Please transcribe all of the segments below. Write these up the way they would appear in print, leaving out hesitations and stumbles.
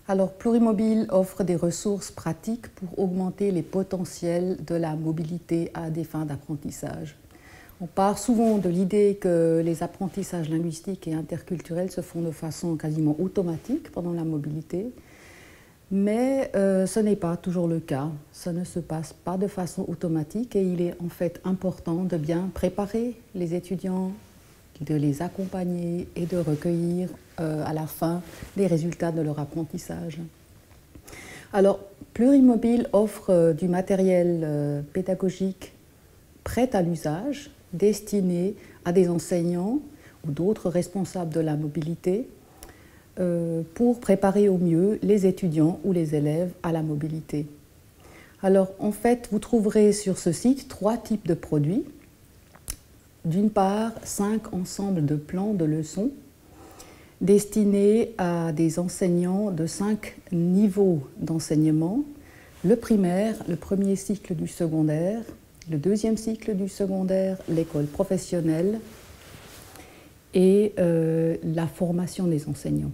Alors, Plurimobile offre des ressources pratiques pour augmenter les potentiels de la mobilité à des fins d'apprentissage. On part souvent de l'idée que les apprentissages linguistiques et interculturels se font de façon quasiment automatique pendant la mobilité, mais ce n'est pas toujours le cas. Ça ne se passe pas de façon automatique et il est en fait important de bien préparer les étudiants, de les accompagner et de recueillir à la fin les résultats de leur apprentissage. Alors, Plurimobile offre du matériel pédagogique prêt à l'usage, destiné à des enseignants ou d'autres responsables de la mobilité pour préparer au mieux les étudiants ou les élèves à la mobilité. Alors, en fait, vous trouverez sur ce site 3 types de produits. D'une part, 5 ensembles de plans de leçons destinés à des enseignants de 5 niveaux d'enseignement. Le primaire, le premier cycle du secondaire, le deuxième cycle du secondaire, l'école professionnelle et la formation des enseignants.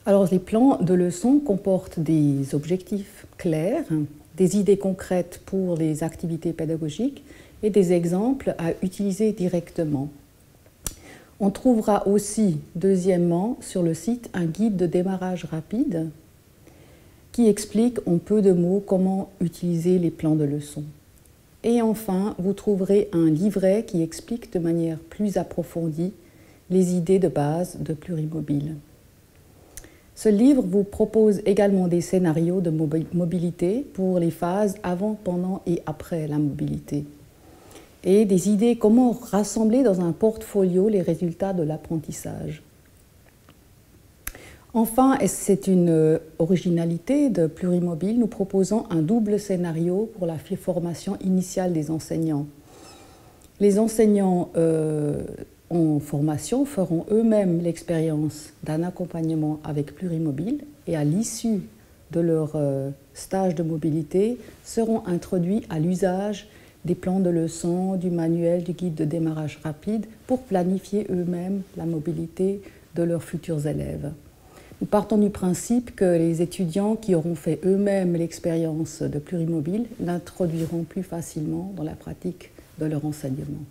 Alors, les plans de leçons comportent des objectifs clairs, des idées concrètes pour les activités pédagogiques et des exemples à utiliser directement. On trouvera aussi, deuxièmement, sur le site un guide de démarrage rapide qui explique en peu de mots comment utiliser les plans de leçons. Et enfin, vous trouverez un livret qui explique de manière plus approfondie les idées de base de Plurimobile. Ce livre vous propose également des scénarios de mobilité pour les phases avant, pendant et après la mobilité, et des idées comment rassembler dans un portfolio les résultats de l'apprentissage. Enfin, et c'est une originalité de Plurimobile, nous proposons un double scénario pour la formation initiale des enseignants. Les enseignants en formation feront eux-mêmes l'expérience d'un accompagnement avec Plurimobile et à l'issue de leur stage de mobilité seront introduits à l'usage des plans de leçons, du manuel, du guide de démarrage rapide pour planifier eux-mêmes la mobilité de leurs futurs élèves. Nous partons du principe que les étudiants qui auront fait eux-mêmes l'expérience de Plurimobile l'introduiront plus facilement dans la pratique de leur enseignement.